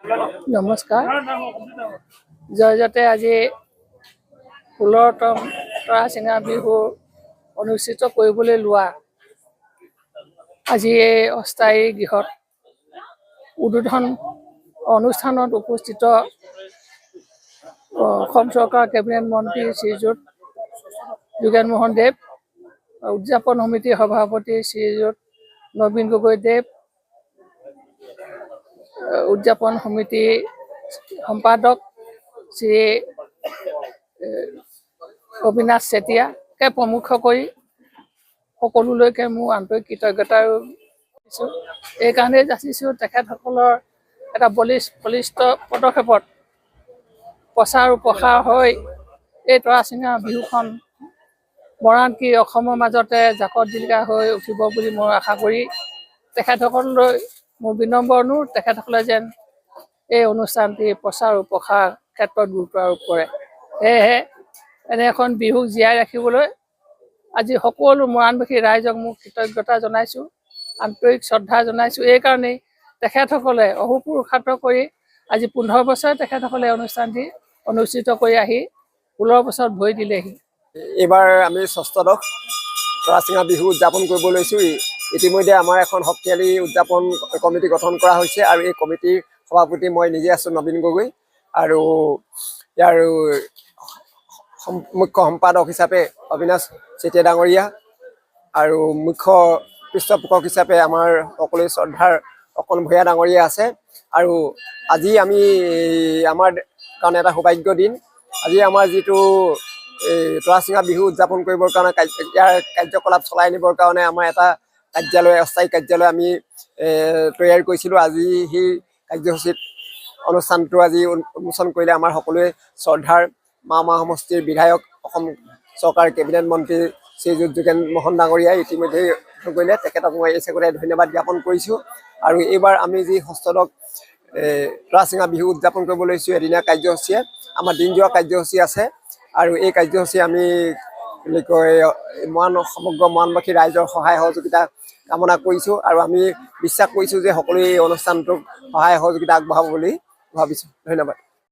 নমস্কাৰ। জয়জতে আজি 16তম তৰাচিঙা বিহু অনুষ্ঠিত কৰিবলৈ লোৱা আজি এই অস্থায়ী গৃহত উদ্বোধন অনুষ্ঠানত উপস্থিত অসম চৰকাৰৰ কেবিনেট মন্ত্ৰী শ্ৰীযুত যোগেন মোহন দেৱ, উদযাপন সমিতিৰ সভাপতি শ্ৰীযুত নবীন গগৈ দেৱ, উদযাপন সমিতি সম্পাদক শ্ৰী অবিনাশ চেতিয়াকে প্ৰমুখ কৰি সকলোলৈকে মোৰ আন্তৰিক কৃতজ্ঞতা দিছোঁ। এইকাৰণেই যাচিছোঁ তেখেতসকলৰ এটা বলিষ্ঠ পদক্ষেপত প্ৰচাৰ প্ৰসাৰ হৈ এই তৰাচিঙা বিহুখন মৰাণকি অসমৰ মাজতে জাকত জিলিকা হৈ উঠিব বুলি মই আশা কৰি তেখেতসকললৈ মোৰ বিনম্ৰ অনুৰোধ, তেখেতসকলে যেন এই অনুষ্ঠানটি প্ৰচাৰ প্ৰসাৰ ক্ষেত্ৰত গুৰুত্ব আৰোপ কৰে। সেয়েহে এনে এখন বিহুক জীয়াই ৰাখিবলৈ আজি সকলো মৰাণবাসী ৰাইজক মোক কৃতজ্ঞতা জনাইছোঁ, আন্তৰিক শ্ৰদ্ধা জনাইছোঁ। এইকাৰণেই তেখেতসকলে অহোপুৰুষাৰ্থ কৰি আজি 15 বছৰে তেখেতসকলে অনুষ্ঠানটি অনুষ্ঠিত কৰি আহি 16 বছৰত ভৰি দিলেহি। এইবাৰ আমি 6ষ্ঠ তৰাচিঙা বিহু উদযাপন কৰিব লৈছোঁ। ইতিমধ্যে আমাৰ এখন শক্তিশালী উদযাপন কমিটি গঠন কৰা হৈছে আৰু এই কমিটিৰ সভাপতি মই নিজে আছোঁ, নবীন গগৈ, আৰু ইয়াৰ মুখ্য সম্পাদক হিচাপে অবিনাশ চেতিয়া ডাঙৰীয়া আৰু মুখ্য পৃষ্ঠপোষক হিচাপে আমাৰ সকলোৱে শ্ৰদ্ধাৰ অকণ ভূঞা ডাঙৰীয়া আছে। আৰু আজি আমি আমাৰ কাৰণে এটা সৌভাগ্য দিন। আজি আমাৰ যিটো তৰাচিঙা বিহু উদযাপন কৰিবৰ কাৰণে ইয়াৰ কাৰ্যকলাপ চলাই নিবৰ কাৰণে আমাৰ এটা কাৰ্যালয়, অস্থায়ী কাৰ্যালয় আমি তৈয়াৰ কৰিছিলোঁ। আজি সেই কাৰ্যসূচীত অনুষ্ঠানটো আজি উন্মোচন কৰিলে আমাৰ সকলোৱে শ্ৰদ্ধাৰ মামা সমষ্টিৰ বিধায়ক, অসম চৰকাৰৰ কেবিনেট মন্ত্ৰী শ্ৰীযুত যোগেন মোহন ডাঙৰীয়াই ইতিমধ্যে কৰিলে। তেখেতক মই এই চেগতে ধন্যবাদ জ্ঞাপন কৰিছোঁ। আৰু এইবাৰ আমি যি 6ষ্ঠ তৰাচিঙা বিহু উদযাপন কৰিব লৈছোঁ, এদিনীয়া কাৰ্যসূচীয়ে আমাৰ দিনজোৰা কাৰ্যসূচী আছে। আৰু এই কাৰ্যসূচী আমি বুলি কয় সমগ্ৰ মৰাণবাসী ৰাইজৰ সহায় সহযোগিতা কামনা কৰিছোঁ আৰু আমি বিশ্বাস কৰিছোঁ যে সকলোৱে এই অনুষ্ঠানটোক সহায় সহযোগিতা আগবঢ়াব বুলি ভাবিছোঁ। ধন্যবাদ।